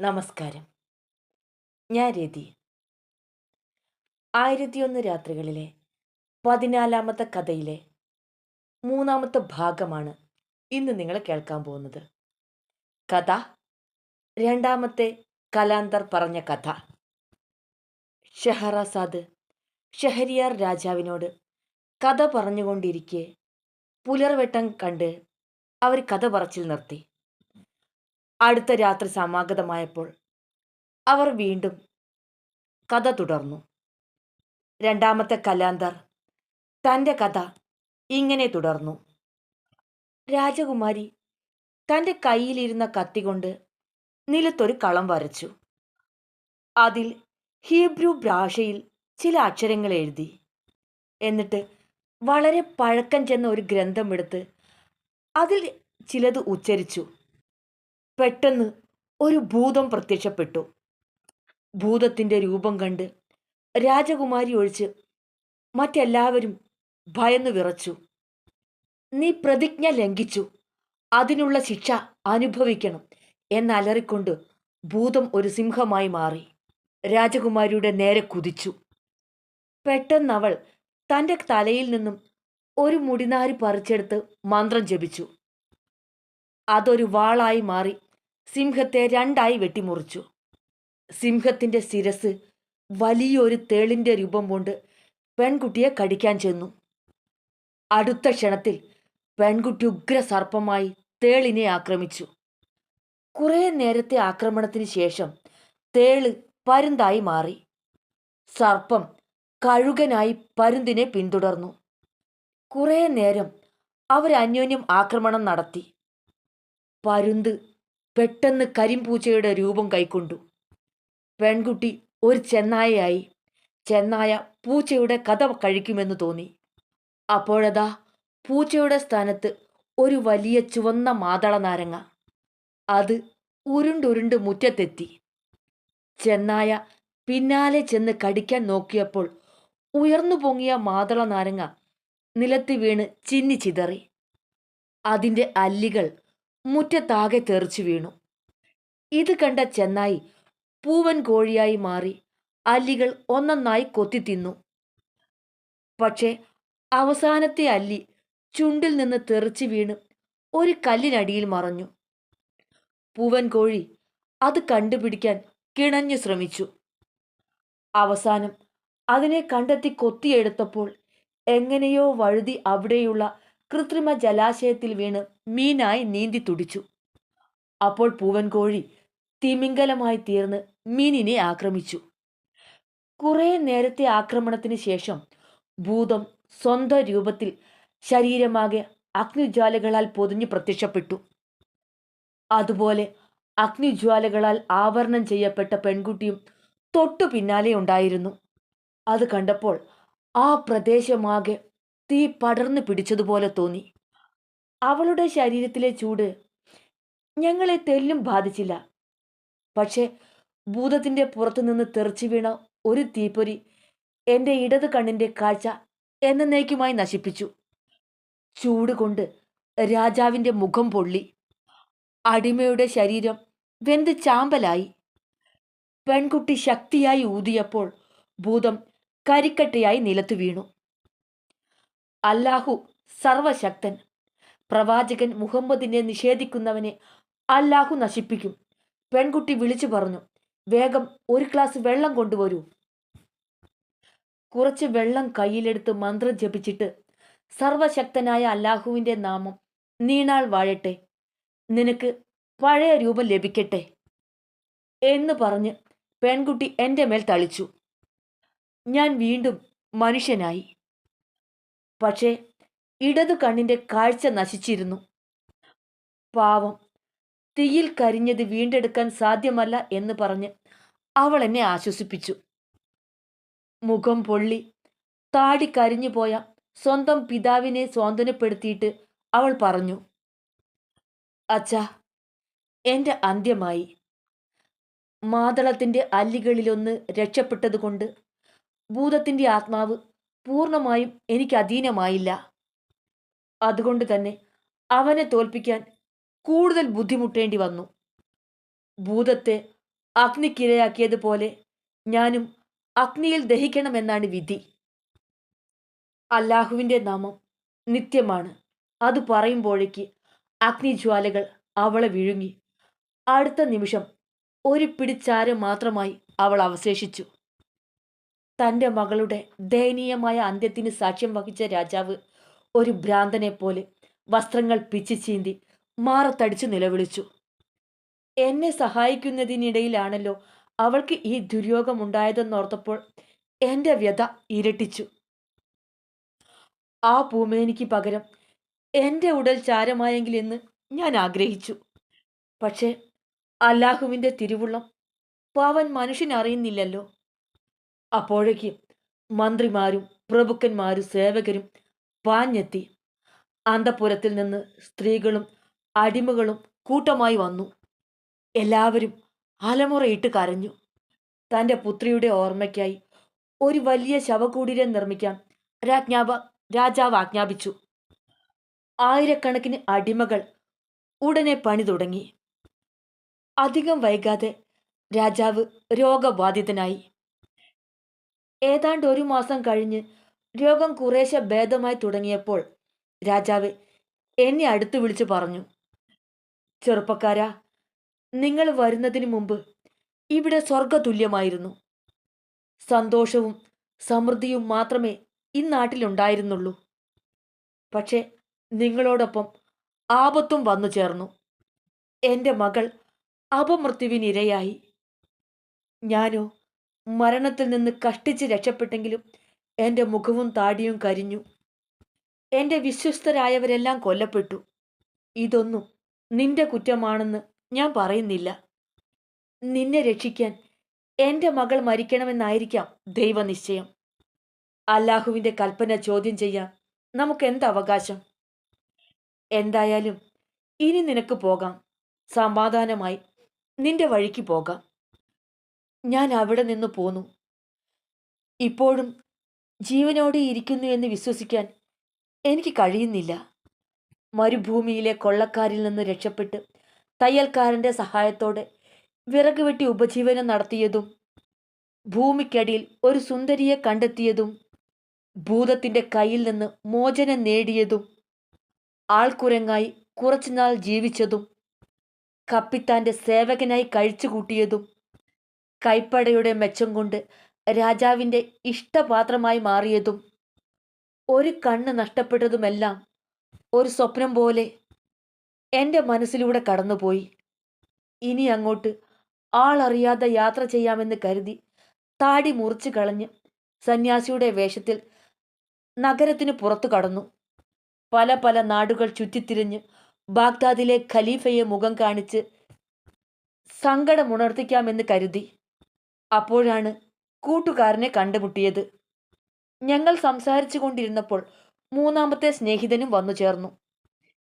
നമസ്കാരം. ഞാൻ രതി. 1001 രാത്രികളിലെ 14ാമത്തെ കഥയിലെ 3ാമത്തെ ഭാഗമാണ് ഇന്ന് നിങ്ങൾ കേൾക്കാൻ പോകുന്നത്. കഥ രണ്ടാമത്തെ കലാന്തർ പറഞ്ഞ കഥ. ഷഹറസാദ് ഷഹരിയാർ രാജാവിനോട് കഥ പറഞ്ഞുകൊണ്ടിരിക്കെ പുലർവെട്ടം കണ്ട് അവർ കഥ പറച്ചിൽ നിർത്തി. അടുത്ത രാത്രി സമാഗതമായപ്പോൾ അവർ വീണ്ടും കഥ തുടർന്നു. രണ്ടാമത്തെ കലാന്തർ തൻ്റെ കഥ ഇങ്ങനെ തുടർന്നു. രാജകുമാരി തൻ്റെ കയ്യിലിരുന്ന കത്തികൊണ്ട് നിലത്തൊരു കളം വരച്ചു. അതിൽ ഹീബ്രു ഭാഷയിൽ ചില അക്ഷരങ്ങൾ എഴുതി. എന്നിട്ട് വളരെ പഴക്കം ചെന്ന ഒരു ഗ്രന്ഥമെടുത്ത് അതിൽ ചിലത് ഉച്ചരിച്ചു. പെട്ടെന്ന് ഒരു ഭൂതം പ്രത്യക്ഷപ്പെട്ടു. ഭൂതത്തിൻ്റെ രൂപം കണ്ട് രാജകുമാരി ഒഴിച്ച് മറ്റെല്ലാവരും ഭയന്നു വിറച്ചു. നീ പ്രതിജ്ഞ ലംഘിച്ചു, അതിനുള്ള ശിക്ഷ അനുഭവിക്കണം എന്നലറിക്കൊണ്ട് ഭൂതം ഒരു സിംഹമായി മാറി രാജകുമാരിയുടെ നേരെ കുതിച്ചു. പെട്ടെന്നവൾ തൻ്റെ തലയിൽ നിന്നും ഒരു മുടിനാരി പറിച്ചെടുത്ത് മന്ത്രം ജപിച്ചു. അതൊരു വാളായി മാറി സിംഹത്തെ രണ്ടായി വെട്ടിമുറിച്ചു. സിംഹത്തിൻ്റെ ശിരസ് വലിയൊരു തേളിൻ്റെ രൂപം കൊണ്ട് പെൺകുട്ടിയെ കടിക്കാൻ ചെന്നു. അടുത്ത ക്ഷണത്തിൽ പെൺകുട്ടി ഉഗ്രസർപ്പമായി തേളിനെ ആക്രമിച്ചു. കുറേ നേരത്തെ ആക്രമണത്തിന് ശേഷം തേള് പരുന്തായി മാറി. സർപ്പം കഴുകനായി പരുന്തിനെ പിന്തുടർന്നു. കുറേ നേരം അവർ അന്യോന്യം ആക്രമണം നടത്തി. പരുന്ത് പെട്ടെന്ന് കരിമ്പൂച്ചയുടെ രൂപം കൈക്കൊണ്ടു. പെൺകുട്ടി ഒരു ചെന്നായയായി. ചെന്നായ പൂച്ചയുടെ കഥ കഴിക്കുമെന്ന് തോന്നി. അപ്പോഴതാ പൂച്ചയുടെ സ്ഥാനത്ത് ഒരു വലിയ ചുവന്ന മാതള നാരങ്ങ. അത് ഉരുണ്ടുരുണ്ട് മുറ്റത്തെത്തി. ചെന്നായ പിന്നാലെ ചെന്ന് കടിക്കാൻ നോക്കിയപ്പോൾ ഉയർന്നു പൊങ്ങിയ മാതള നാരങ്ങ നിലത്ത് വീണ് ചിന്നി ചിതറി. അതിൻ്റെ അല്ലികൾ മുറ്റത്താകെ തെറിച്ചു വീണു. ഇത് കണ്ട ചെന്നായി പൂവൻ കോഴിയായി മാറി അല്ലികൾ ഒന്നൊന്നായി കൊത്തിത്തിന്നു. പക്ഷേ അവസാനത്തെ അല്ലി ചുണ്ടിൽ നിന്ന് തെറിച്ചു വീണ് ഒരു കല്ലിനടിയിൽ മറഞ്ഞു. പൂവൻ കോഴി അത് കണ്ടുപിടിക്കാൻ കിണഞ്ഞു ശ്രമിച്ചു. അവസാനം അതിനെ കണ്ടെത്തി കൊത്തിയെടുത്തപ്പോൾ എങ്ങനെയോ വഴുതി അവിടെയുള്ള കൃത്രിമ ജലാശയത്തിൽ വീണ് മീനായി നീന്തി തുടിച്ചു. അപ്പോൾ പൂവൻ കോഴി തിമിംഗലമായി തീർന്ന് മീനിനെ ആക്രമിച്ചു. കുറേ നേരത്തെ ആക്രമണത്തിന് ശേഷം ഭൂതം സ്വന്തം രൂപത്തിൽ ശരീരമാകെ അഗ്നിജ്വാലകളാൽ പൊതിഞ്ഞു പ്രത്യക്ഷപ്പെട്ടു. അതുപോലെ അഗ്നിജ്വാലകളാൽ ആവരണം ചെയ്യപ്പെട്ട പെൺകുട്ടിയും തൊട്ടു പിന്നാലെ ഉണ്ടായിരുന്നു. അത് കണ്ടപ്പോൾ ആ പ്രദേശമാകെ തീ പടർന്നു പിടിച്ചതുപോലെ തോന്നി. അവളുടെ ശരീരത്തിലെ ചൂട് ഞങ്ങളെ തെല്ലും ബാധിച്ചില്ല. പക്ഷേ ഭൂതത്തിൻ്റെ പുറത്തുനിന്ന് തെറിച്ചു വീണ ഒരു തീപ്പൊരി എൻ്റെ ഇടത് കണ്ണിൻ്റെ കാഴ്ച എന്നേക്കുമായി നശിപ്പിച്ചു. ചൂട് കൊണ്ട് രാജാവിൻ്റെ മുഖം പൊള്ളി. അടിമയുടെ ശരീരം വെന്ത് ചാമ്പലായി. പെൺകുട്ടി ശക്തിയായി ഊതിയപ്പോൾ ഭൂതം കരിക്കട്ടയായി നിലത്തു വീണു. അല്ലാഹു സർവശക്തൻ. പ്രവാചകൻ മുഹമ്മദിനെ നിഷേധിക്കുന്നവനെ അല്ലാഹു നശിപ്പിക്കും. പെൺകുട്ടി വിളിച്ചു പറഞ്ഞു, വേഗം ഒരു ഗ്ലാസ് വെള്ളം കൊണ്ടുവരൂ. കുറച്ച് വെള്ളം കയ്യിലെടുത്ത് മന്ത്രം ജപിച്ചിട്ട്, സർവശക്തനായ അല്ലാഹുവിൻ്റെ നാമം നീണാൾ വാഴട്ടെ, നിനക്ക് പഴയ രൂപം ലഭിക്കട്ടെ എന്ന് പറഞ്ഞ് പെൺകുട്ടി എൻ്റെ മേൽ തളിച്ചു. ഞാൻ വീണ്ടും മനുഷ്യനായി. പക്ഷേ ഇടതു കണ്ണിൻ്റെ കാഴ്ച നശിച്ചിരുന്നു. പാവം, തീയിൽ കരിഞ്ഞത് വീണ്ടെടുക്കാൻ സാധ്യമല്ല എന്ന് പറഞ്ഞ് അവൾ എന്നെ ആശ്വസിപ്പിച്ചു. മുഖം പൊള്ളി താടി കരിഞ്ഞു പോയ സ്വന്തം പിതാവിനെ സ്വാന്തനപ്പെടുത്തിയിട്ട് അവൾ പറഞ്ഞു, അച്ഛാ, എൻ്റെ അന്ത്യമായി. മാതളത്തിൻ്റെ അല്ലികളിലൊന്ന് രക്ഷപ്പെട്ടതുകൊണ്ട് ഭൂതത്തിൻ്റെ ആത്മാവ് പൂർണ്ണമായും എനിക്ക് അധീനമായില്ല. അതുകൊണ്ട് തന്നെ അവനെ തോൽപ്പിക്കാൻ കൂടുതൽ ബുദ്ധിമുട്ടേണ്ടി വന്നു. ഭൂതത്തെ അഗ്നിക്കിരയാക്കിയതുപോലെ ഞാനും അഗ്നിയിൽ ദഹിക്കണമെന്നാണ് വിധി. അല്ലാഹുവിൻ്റെ നാമം നിത്യമാണ്. അത് പറയുമ്പോഴേക്ക് അഗ്നിജ്വാലകൾ അവളെ വിഴുങ്ങി. അടുത്ത നിമിഷം ഒരു പിടിച്ചാരം മാത്രമായി അവൾ അവശേഷിച്ചു. തൻ്റെ മകളുടെ ദയനീയമായ അന്ത്യത്തിന് സാക്ഷ്യം വഹിച്ച രാജാവ് ഒരു ഭ്രാന്തനെ പോലെ വസ്ത്രങ്ങൾ പിച്ചിച്ചീന്തി മാറത്തടിച്ചു നിലവിളിച്ചു. എന്നെ സഹായിക്കുന്നതിനിടയിലാണല്ലോ അവൾക്ക് ഈ ദുര്യോഗമുണ്ടായതെന്നോർത്തപ്പോൾ എൻ്റെ വ്യഥ ഇരട്ടിച്ചു. ആ പൂമേനിക്ക് പകരം എൻ്റെ ഉടൽ ചാരമായെങ്കിലെന്ന് ഞാൻ ആഗ്രഹിച്ചു. പക്ഷേ അല്ലാഹുവിൻ്റെ തിരുവുള്ളം പാവൻ മനുഷ്യനറിയുന്നില്ലല്ലോ. അപ്പോഴേക്ക് മന്ത്രിമാരും പ്രഭുക്കന്മാരും സേവകരും പാഞ്ഞെത്തി. അന്തഃപുരത്തിൽ നിന്ന് സ്ത്രീകളും അടിമകളും കൂട്ടമായി വന്നു. എല്ലാവരും അലമുറയിട്ട് കരഞ്ഞു. തൻ്റെ പുത്രിയുടെ ഓർമ്മയ്ക്കായി ഒരു വലിയ ശവകുടീരം നിർമ്മിക്കാൻ രാജാവ് ആജ്ഞാപിച്ചു. ആയിരക്കണക്കിന് അടിമകൾ ഉടനെ പണി തുടങ്ങി. അധികം വൈകാതെ രാജാവ് രോഗബാധിതനായി. ഏതാണ്ട് 1 മാസം കഴിഞ്ഞ് രോഗം കുറേശ്ശെ ഭേദമായി തുടങ്ങിയപ്പോൾ രാജാവ് എന്നെ അടുത്ത് വിളിച്ചു പറഞ്ഞു, ചെറുപ്പക്കാരാ, നിങ്ങൾ വരുന്നതിന് മുമ്പ് ഇവിടെ സ്വർഗതുല്യമായിരുന്നു. സന്തോഷവും സമൃദ്ധിയും മാത്രമേ ഈ നാട്ടിലുണ്ടായിരുന്നുള്ളൂ. പക്ഷേ നിങ്ങളോടൊപ്പം ആപത്തും വന്നു ചേർന്നു. എൻ്റെ മകൾ അപമൃത്യുവിനിരയായി. ഞാനോ മരണത്തിൽ നിന്ന് കഷ്ടിച്ച് രക്ഷപ്പെട്ടെങ്കിലും എൻ്റെ മുഖവും താടിയും കരിഞ്ഞു. എൻ്റെ വിശ്വസ്തരായവരെല്ലാം കൊല്ലപ്പെട്ടു. ഇതൊന്നും നിന്റെ കുറ്റമാണെന്ന് ഞാൻ പറയുന്നില്ല. നിന്നെ രക്ഷിക്കാൻ എൻ്റെ മകൾ മരിക്കണമെന്നായിരിക്കാം ദൈവനിശ്ചയം. അല്ലാഹുവിൻ്റെ കൽപ്പന ചോദ്യം ചെയ്യാൻ നമുക്ക് എന്ത് അവകാശം? എന്തായാലും ഇനി നിനക്ക് പോകാം. സമാധാനമായി നിന്റെ വഴിക്ക് പോകാം. ഞാൻ അവിടെ നിന്ന് പോന്നു. ഇപ്പോഴും ജീവനോടെ ഇരിക്കുന്നു എന്ന് വിശ്വസിക്കാൻ എനിക്ക് കഴിയുന്നില്ല. മരുഭൂമിയിലെ കൊള്ളക്കാരിൽ നിന്ന് രക്ഷപ്പെട്ട് തയ്യൽക്കാരൻ്റെ സഹായത്തോടെ വിറക് വെട്ടി ഉപജീവനം നടത്തിയതും ഭൂമിക്കടിയിൽ ഒരു സുന്ദരിയെ കണ്ടെത്തിയതും ഭൂതത്തിൻ്റെ കയ്യിൽ നിന്ന് മോചനം നേടിയതും ആൾക്കുരങ്ങായി കുറച്ചുനാൾ ജീവിച്ചതും കപ്പിത്താൻ്റെ സേവകനായി കഴിച്ചുകൂട്ടിയതും കൈപ്പടയുടെ മെച്ചം കൊണ്ട് രാജാവിൻ്റെ ഇഷ്ടപാത്രമായി മാറിയതും ഒരു കണ്ണ് നഷ്ടപ്പെട്ടതുമെല്ലാം ഒരു സ്വപ്നം പോലെ എൻ്റെ മനസ്സിലൂടെ കടന്നുപോയി. ഇനി അങ്ങോട്ട് ആളറിയാതെ യാത്ര ചെയ്യാമെന്ന് കരുതി താടി മുറിച്ചു കളഞ്ഞ് സന്യാസിയുടെ വേഷത്തിൽ നഗരത്തിന് പുറത്തു കടന്നു. പല പല നാടുകൾ ചുറ്റിത്തിരിഞ്ഞ് ബാഗ്ദാദിലെ ഖലീഫയെ മുഖം കാണിച്ച് സങ്കടമുണർത്തിക്കാമെന്ന് കരുതി. അപ്പോഴാണ് കൂട്ടുകാരനെ കണ്ടുമുട്ടിയത്. ഞങ്ങൾ സംസാരിച്ചു കൊണ്ടിരുന്നപ്പോൾ 3ാമത്തെ സ്നേഹിതനും വന്നു ചേർന്നു.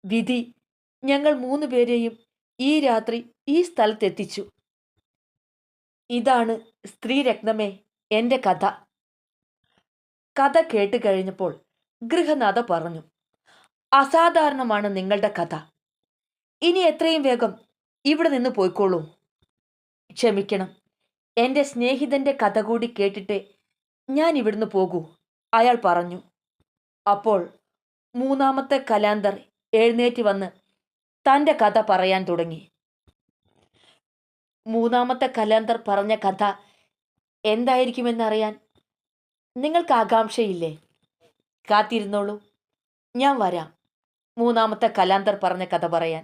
വിധി ഞങ്ങൾ 3 പേരെയും ഈ രാത്രി ഈ സ്ഥലത്തെത്തിച്ചു. ഇതാണ് സ്ത്രീരത്നമേ എൻ്റെ കഥ. കഥ കേട്ട് കഴിഞ്ഞപ്പോൾ ഗൃഹനാഥ പറഞ്ഞു, അസാധാരണമാണ് നിങ്ങളുടെ കഥ. ഇനി എത്രയും വേഗം ഇവിടെ നിന്ന് പോയിക്കോളൂ. ക്ഷമിക്കണം, എൻ്റെ സ്നേഹിതൻ്റെ കഥ കൂടി കേട്ടിട്ടേ ഞാൻ ഇവിടുന്ന് പോകൂ, അയാൾ പറഞ്ഞു. അപ്പോൾ 3ാമത്തെ കലാന്തർ എഴുന്നേറ്റ് വന്ന് തൻ്റെ കഥ പറയാൻ തുടങ്ങി. 3ാമത്തെ കലാന്തർ പറഞ്ഞ കഥ എന്തായിരിക്കുമെന്നറിയാൻ നിങ്ങൾക്ക് ആകാംക്ഷയില്ലേ? കാത്തിരുന്നോളൂ, ഞാൻ വരാം 3ാമത്തെ കലാന്തർ പറഞ്ഞ കഥ പറയാൻ.